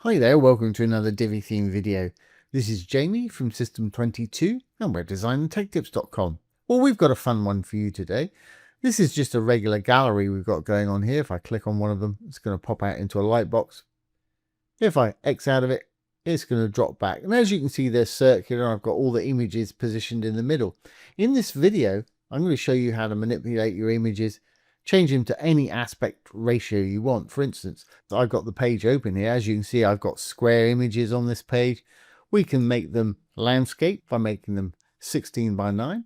Hi there, welcome to another Divi theme video. This is Jamie from System 22 and webdesignandtechtips.com. Well, we've got a fun one for you today. This is just a regular gallery we've got going on here. If I click on one of them, it's going to pop out into a light box. If I X out of it, it's going to drop back. And as you can see, they're circular. I've got all the images positioned in the middle. In this video, I'm going to show you how to manipulate your images, change them to any aspect ratio you want. For instance, I've got the page open here. As you can see, I've got square images on this page. We can make them landscape by making them 16 by 9.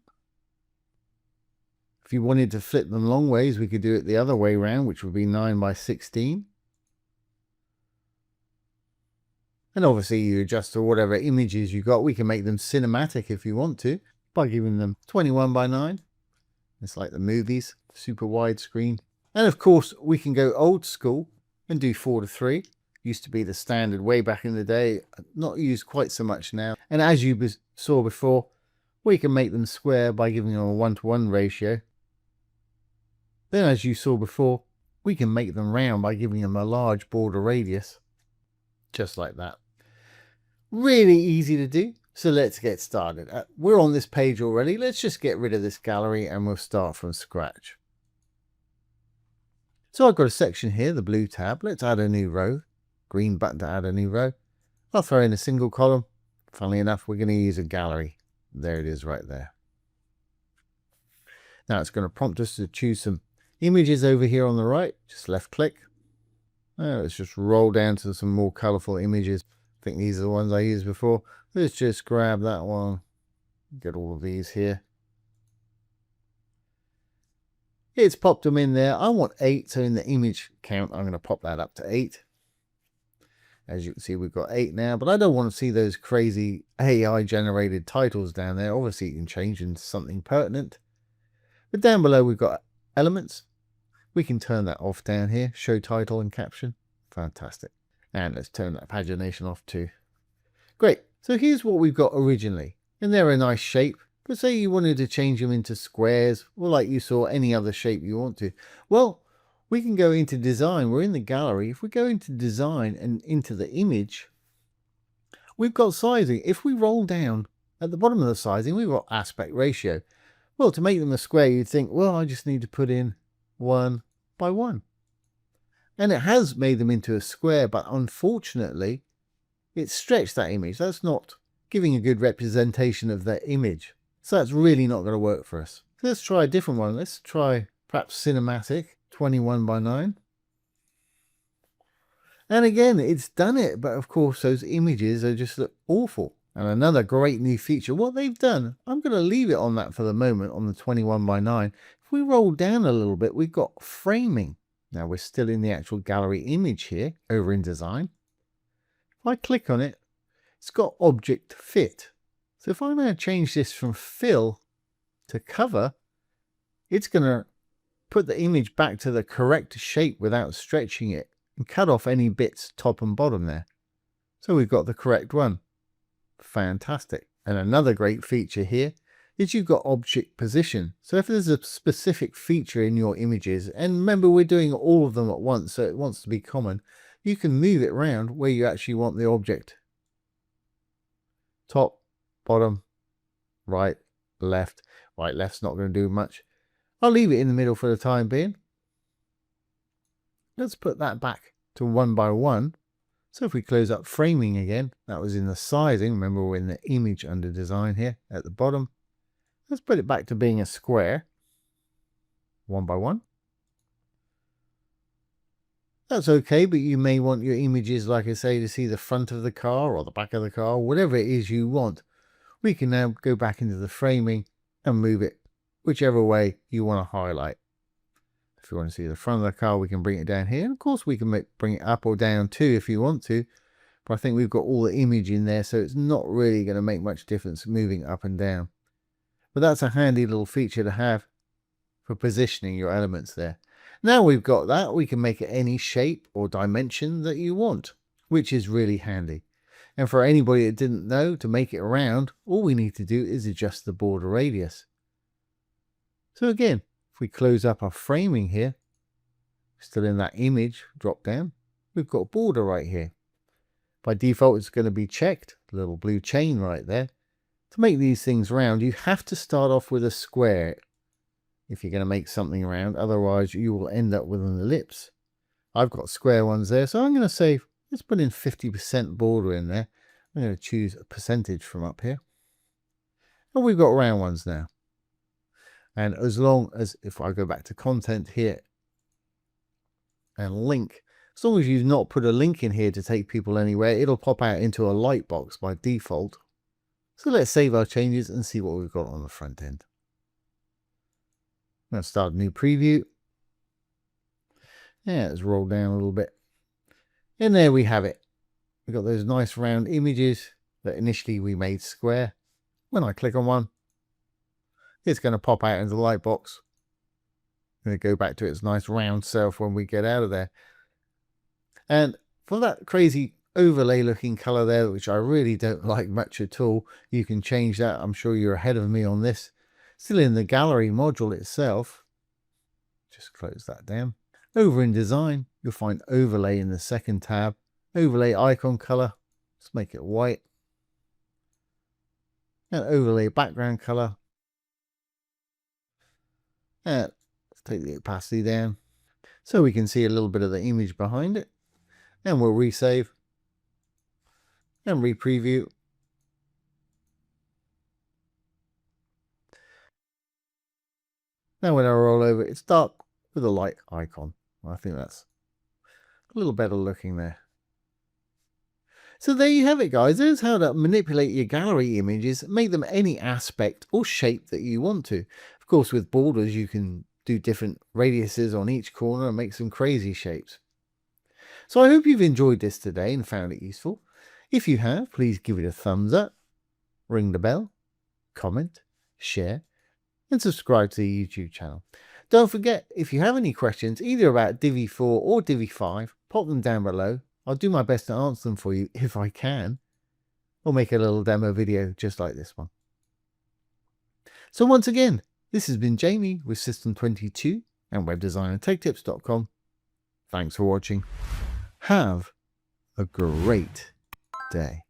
If you wanted to flip them long ways, we could do it the other way around, which would be 9 by 16. And obviously you adjust to whatever images you got. We can make them cinematic if you want to by giving them 21 by 9. It's like the movies, super wide screen. And of course, we can go old school and do 4:3. Used to be the standard way back in the day, not used quite so much now. And as you saw before, we can make them square by giving them a 1:1 ratio. Then as you saw before, we can make them round by giving them a large border radius. Just like that. Really easy to do. So let's get started. We're on this page already. Let's just get rid of this gallery and we'll start from scratch. So I've got a section here, the blue tab. Let's add a new row. Green button to add a new row. I'll throw in a single column. Funnily enough, we're going to use a gallery. There it is right there. Now it's going to prompt us to choose some images over here on the right. Just left click. Let's just roll down to some more colorful images. I think these are the ones I used before. Let's just grab that one. Get all of these here. It's popped them in there. I want 8, so in the image count, I'm going to pop that up to 8. As you can see, we've got 8 now, but I don't want to see those crazy AI generated titles down there. Obviously, you can change into something pertinent. But down below, we've got elements. We can turn that off down here. Show title and caption. Fantastic. And let's turn that pagination off too. Great. So here's what we've got originally. And they're a nice shape. But say you wanted to change them into squares, or like you saw, any other shape you want to. Well, we can go into design. We're in the gallery. If we go into design and into the image, we've got sizing. If we roll down at the bottom of the sizing, we've got aspect ratio. Well, to make them a square, you'd think, well, I just need to put in 1 by 1. And it has made them into a square, but unfortunately, it's stretched that image. That's not giving a good representation of that image. So that's really not going to work for us. So let's try a different one. Let's try perhaps cinematic, 21 by 9. And again, it's done it, but of course those images are just look awful. And another great new feature, what they've done, I'm going to leave it on that for the moment on the 21 by 9. If we roll down a little bit, we've got framing. Now we're still in the actual gallery image here over in design. If I click on it, it's got object fit. So if I now change this from fill to cover, it's going to put the image back to the correct shape without stretching it and cut off any bits top and bottom there. So we've got the correct one. Fantastic. And another great feature here is you've got object position. So if there's a specific feature in your images, and remember we're doing all of them at once, so it wants to be common, you can move it around where you actually want the object. Top, bottom, right, left. Right, left's not going to do much. I'll leave it in the middle for the time being. Let's put that back to 1 by 1. So if we close up framing again, that was in the sizing. Remember we're in the image under design here at the bottom. Let's put it back to being a square. 1 by 1. That's okay, but you may want your images, like I say, to see the front of the car or the back of the car, whatever it is you want. We can now go back into the framing and move it whichever way you want to highlight. If you want to see the front of the car, we can bring it down here. And of course, we can bring it up or down too if you want to. But I think we've got all the image in there, so it's not really going to make much difference moving up and down. But that's a handy little feature to have for positioning your elements there. Now we've got that, we can make it any shape or dimension that you want, which is really handy. And for anybody that didn't know, to make it round, all we need to do is adjust the border radius. So again, if we close up our framing here, still in that image drop down, we've got a border right here. By default, it's going to be checked, little blue chain right there. To make these things round, you have to start off with a square if you're going to make something round. Otherwise, you will end up with an ellipse. I've got square ones there, so I'm going to say, let's put in 50% border in there. I'm going to choose a percentage from up here. And we've got round ones now. And as long as, if I go back to content here and link, as long as you've not put a link in here to take people anywhere, it'll pop out into a light box by default. So let's save our changes and see what we've got on the front end. I'm going to start a new preview. Yeah, let's roll down a little bit. And there we have it. We've got those nice round images that initially we made square. When I click on one, it's going to pop out into the light box. I'm going to go back to its nice round self when we get out of there. And for that crazy overlay looking color there, which I really don't like much at all, you can change that. I'm sure you're ahead of me on this. Still in the gallery module itself. Just close that down. Over in design, you'll find overlay in the second tab. Overlay icon color. Let's make it white. And overlay background color. And let's take the opacity down so we can see a little bit of the image behind it. And we'll resave and re-preview. Now when I roll over, it's dark with a light icon. I think that's a little better looking there. So there you have it, guys. There's how to manipulate your gallery images, make them any aspect or shape that you want to. Of course, with borders, you can do different radiuses on each corner and make some crazy shapes. So I hope you've enjoyed this today and found it useful. If you have, please give it a thumbs up, ring the bell, comment, share, and subscribe to the YouTube channel. Don't forget, if you have any questions, either about Divi 4 or Divi 5, pop them down below. I'll do my best to answer them for you if I can, or make a little demo video just like this one. So once again, this has been Jamie with System22 and webdesignandtechtips.com. Thanks for watching. Have a great day.